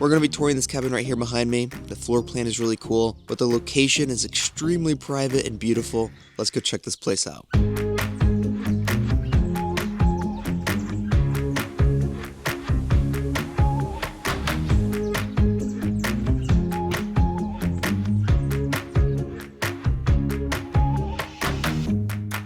We're going to be touring this cabin right here behind me. The floor plan is really cool, but the location is extremely private and beautiful. Let's go check this place out.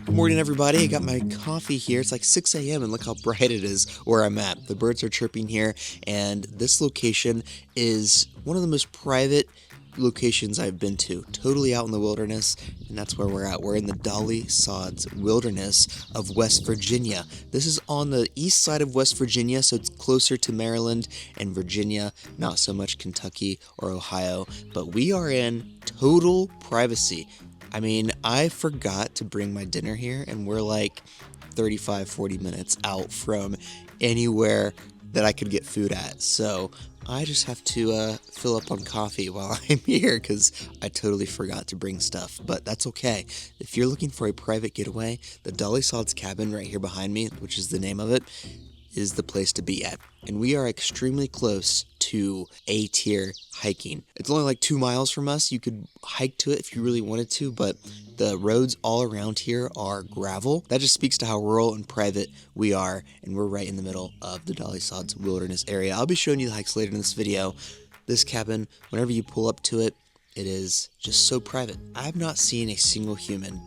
Good morning, everybody. I got my coffee here. It's like 6 a.m. and look how bright it is where I'm at. The birds are chirping here, and this location is one of the most private locations I've been to. Totally out in the wilderness, and that's where we're at. We're in the Dolly Sods wilderness of West Virginia. This is on the east side of West Virginia, so it's closer to Maryland and Virginia, not so much Kentucky or Ohio, but we are in total privacy. I mean, I forgot to bring my dinner here, and we're like 35-40 minutes out from anywhere that I could get food at. So I just have to fill up on coffee while I'm here because I totally forgot to bring stuff. But that's okay. If you're looking for a private getaway, the Dolly Sods cabin right here behind me, which is the name of it, is the place to be at. And we are extremely close to A-tier hiking. It's only like 2 miles from us. You could hike to it if you really wanted to, but the roads all around here are gravel. That just speaks to how rural and private we are, and we're right in the middle of the Dolly Sods wilderness area. I'll be showing you the hikes later in this video. This cabin, whenever you pull up to it, it is just so private. I've not seen a single human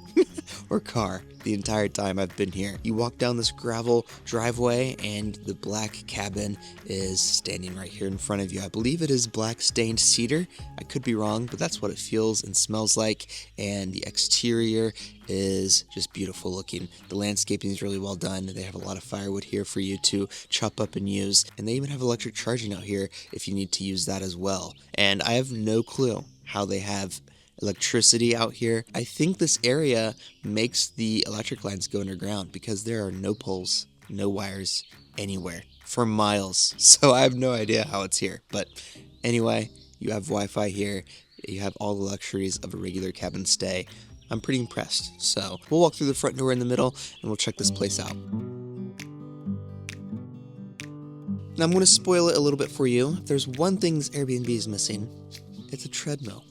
or car the entire time I've been here. You walk down this gravel driveway and the black cabin is standing right here in front of you. I believe it is black stained cedar. I could be wrong, but that's what it feels and smells like. And the exterior is just beautiful looking. The landscaping is really well done. They have a lot of firewood here for you to chop up and use. And they even have electric charging out here if you need to use that as well. And I have no clue how they have electricity out here. I think this area makes the electric lines go underground because there are no poles, no wires anywhere for miles. So I have no idea how it's here. But anyway, you have Wi-Fi here. You have all the luxuries of a regular cabin stay. I'm pretty impressed. So we'll walk through the front door in the middle and we'll check this place out. Now I'm going to spoil it a little bit for you. If there's one thing this Airbnb is missing, it's a treadmill,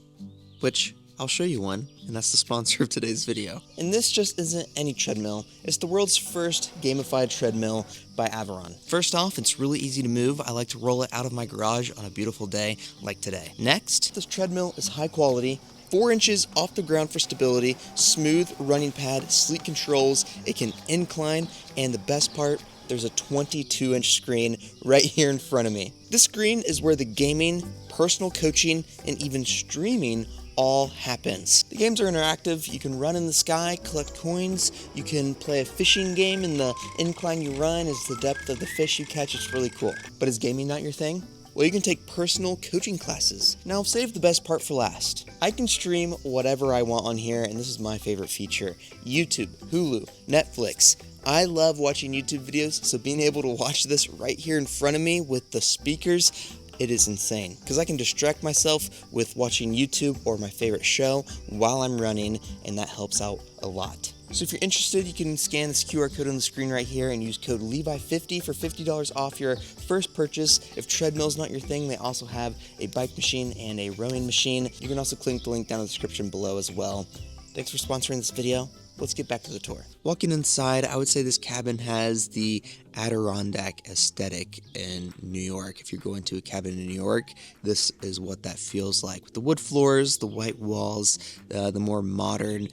which I'll show you one, and that's the sponsor of today's video. And this just isn't any treadmill. It's the world's first gamified treadmill by Aviron. First off, it's really easy to move. I like to roll it out of my garage on a beautiful day like today. Next, this treadmill is high quality, 4 inches off the ground for stability, smooth running pad, sleek controls, it can incline, and the best part, there's a 22-inch screen right here in front of me. This screen is where the gaming, personal coaching, and even streaming all happens. The games are interactive. You can run in the sky, collect coins. You can play a fishing game, and the incline you run is the depth of the fish you catch. It's really cool. But is gaming not your thing? Well, you can take personal coaching classes. Now, I'll save the best part for last. I can stream whatever I want on here, and this is my favorite feature. YouTube, Hulu, Netflix. I love watching YouTube videos, so being able to watch this right here in front of me with the speakers, it is insane. Because I can distract myself with watching YouTube or my favorite show while I'm running, and that helps out a lot. So if you're interested, you can scan this QR code on the screen right here and use code Levi50 for $50 off your first purchase. If treadmill's not your thing, they also have a bike machine and a rowing machine. You can also click the link down in the description below as well. Thanks for sponsoring this video. Let's get back to the tour. Walking inside, I would say this cabin has the Adirondack aesthetic in New York. If you're going to a cabin in New York, this is what that feels like. With the wood floors, the white walls, the more modern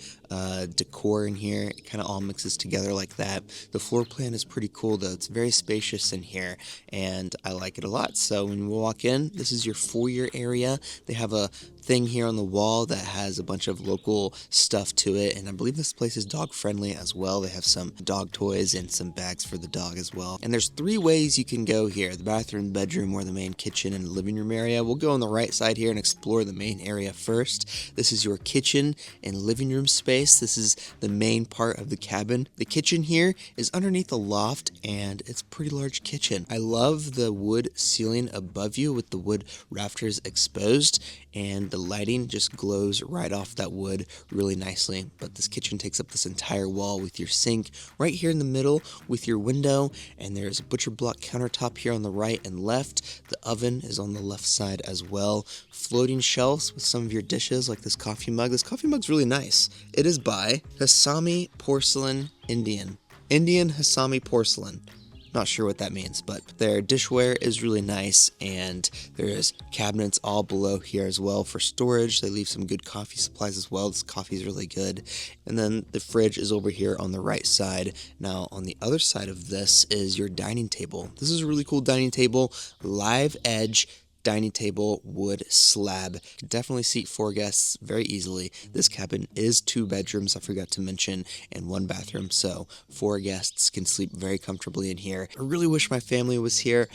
decor in here, it kind of all mixes together like that. The floor plan is pretty cool though. It's very spacious in here and I like it a lot. So when you walk in, this is your foyer area. They have a thing here on the wall that has a bunch of local stuff to it, and I believe this place is dog friendly as well. They have some dog toys and some bags for the dog as well. And there's 3 ways you can go here: the bathroom, bedroom, or the main kitchen and living room area. We'll go on the right side here and explore the main area first. This is your kitchen and living room space. This is the main part of the cabin. The kitchen here is underneath a loft, and it's a pretty large kitchen. I love the wood ceiling above you with the wood rafters exposed, and the lighting just glows right off that wood really nicely. But this kitchen takes up this entire wall with your sink right here in the middle with your window and there's a butcher block countertop here on the right and left. The oven is on the left side as well. Floating shelves with some of your dishes like this coffee mug. This coffee mug's really nice. It is by Hasami Porcelain Indian. Indian Hasami Porcelain. Not sure what that means, but their dishware is really nice, and there's cabinets all below here as well for storage. They leave some good coffee supplies as well. This coffee is really good. And then the fridge is over here on the right side. Now on the other side of this is your dining table. This is a really cool dining table, live edge dining table, wood slab. Can definitely seat 4 guests very easily. This cabin is 2 bedrooms, I forgot to mention, and 1 bathroom, so 4 guests can sleep very comfortably in here. I really wish my family was here.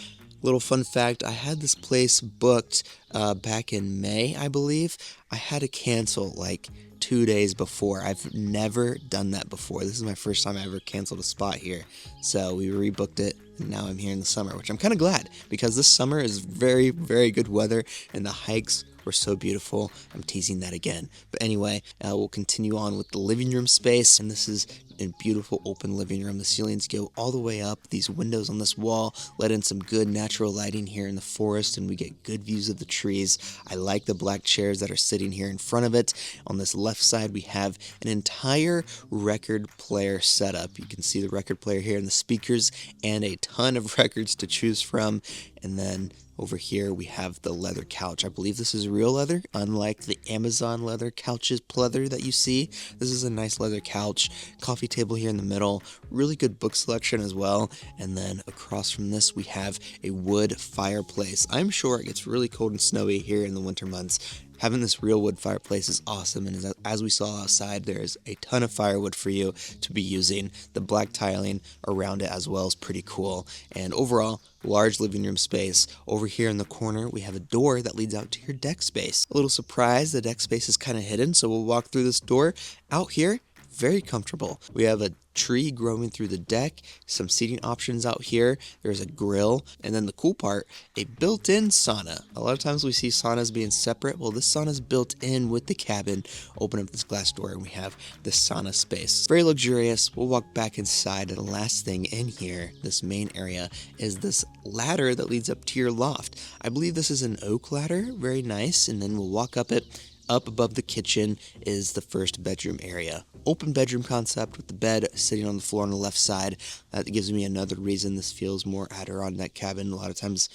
Little fun fact, I had this place booked back in May, I believe. I had to cancel like 2 days before. I've never done that before. This is my first time I ever canceled a spot here. So we rebooked it, and now I'm here in the summer, which I'm kind of glad, because this summer is very, very good weather, and the hikes were so beautiful. I'm teasing that again. But anyway, we'll continue on with the living room space, and this is a beautiful open living room. The ceilings go all the way up. These windows on this wall let in some good natural lighting here in the forest, and we get good views of the trees. I like the black chairs that are sitting here in front of it. On this left side, we have an entire record player setup. You can see the record player here and the speakers, and a ton of records to choose from. And then over here we have the leather couch. I believe this is real leather, unlike the Amazon leather couches pleather that you see. This is a nice leather couch. Coffee table here in the middle. Really good book selection as well. And then across from this we have a wood fireplace. I'm sure it gets really cold and snowy here in the winter months. Having this real wood fireplace is awesome, and as we saw outside, there's a ton of firewood for you to be using. The black tiling around it as well is pretty cool, and overall, large living room space. Over here in the corner, we have a door that leads out to your deck space. A little surprise, the deck space is kind of hidden, so we'll walk through this door. Out here, very comfortable. We have a tree growing through the deck, some seating options out here, there's a grill, and then the cool part, a built-in sauna. A lot of times we see saunas being separate. Well, this sauna is built in with the cabin. Open up this glass door and we have the sauna space. Very luxurious. We'll walk back inside, and the last thing in here, this main area, is this ladder that leads up to your loft. I believe this is an oak ladder, very nice, and then we'll walk up it. Up above the kitchen is the first bedroom area. Open bedroom concept with the bed sitting on the floor on the left side. That gives me another reason this feels more Adirondack cabin. A lot of times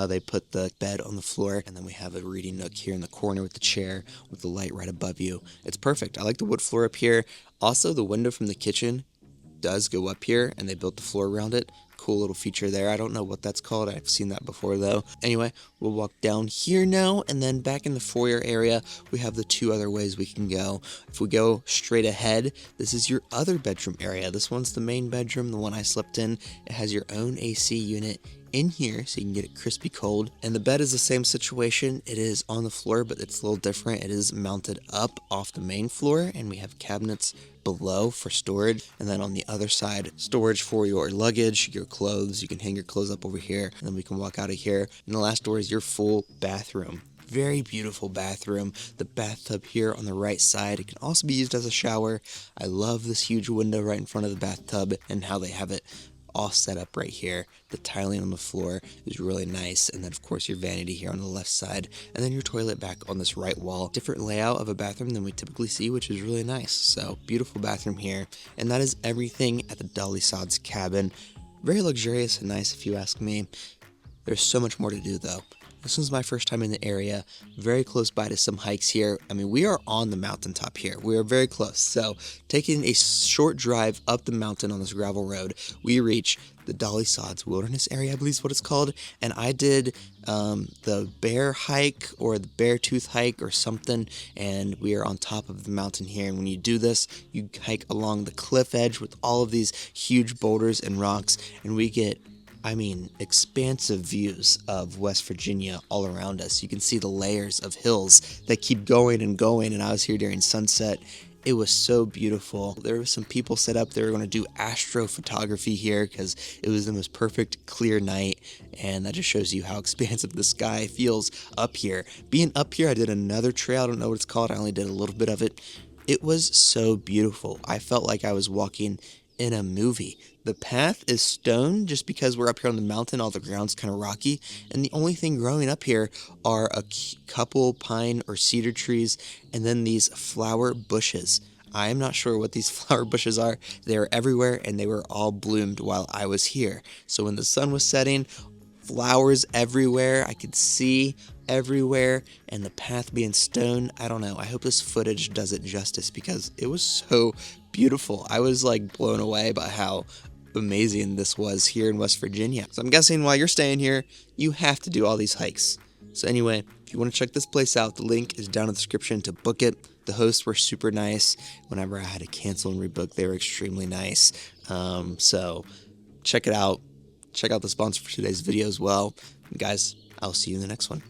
they put the bed on the floor, and then we have a reading nook here in the corner with the chair with the light right above you. It's perfect. I like the wood floor up here. Also, the window from the kitchen does go up here, and they built the floor around it. Cool little feature there. I don't know what that's called. I've seen that before though. Anyway, we'll walk down here now, and then back in the foyer area, we have the 2 other ways we can go. If we go straight ahead, this is your other bedroom area. This one's the main bedroom, the one I slept in. It has your own AC unit in here, so you can get it crispy cold. And the bed is the same situation. It is on the floor, but it's a little different. It is mounted up off the main floor, and we have cabinets below for storage, and then on the other side, storage for your luggage, your clothes. You can hang your clothes up over here, and then we can walk out of here. And the last door is your full bathroom. Very beautiful bathroom. The bathtub here on the right side. It can also be used as a shower. I love this huge window right in front of the bathtub and how they have it all set up right here. The tiling on the floor is really nice, and then of course your vanity here on the left side, and then your toilet back on this right wall. Different layout of a bathroom than we typically see, which is really nice. So beautiful bathroom here, and that is everything at the Dolly Sods cabin. Very luxurious and nice if you ask me. There's so much more to do though. This was my first time in the area, very close by to some hikes here. I mean, we are on the mountaintop here. We are very close. So taking a short drive up the mountain on this gravel road, we reach the Dolly Sods Wilderness Area, I believe is what it's called. And I did the bear hike or the bear tooth hike or something, and we are on top of the mountain here. And when you do this, you hike along the cliff edge with all of these huge boulders and rocks, and we get expansive views of West Virginia all around us. You can see the layers of hills that keep going and going, and I was here during sunset. It was so beautiful. There were some people set up. They were going to do astrophotography here because it was the most perfect clear night, and that just shows you how expansive the sky feels up here. Being up here, I did another trail. I don't know what it's called. I only did a little bit of it. It was so beautiful. I felt like I was walking in a movie. The path is stone just because we're up here on the mountain, all the ground's kind of rocky, and the only thing growing up here are a couple pine or cedar trees and then these flower bushes. I am not sure what these flower bushes are. They are everywhere and they were all bloomed while I was here. So when the sun was setting, flowers everywhere, I could see everywhere, and the path being stone, I don't know. I hope this footage does it justice because it was so beautiful. I was like blown away by how amazing this was here in West Virginia. So I'm guessing while you're staying here, you have to do all these hikes. So anyway, if you want to check this place out, the link is down in the description to book it. The hosts were super nice. Whenever I had to cancel and rebook, they were extremely nice. So check it out. Check out the sponsor for today's video as well. And guys, I'll see you in the next one.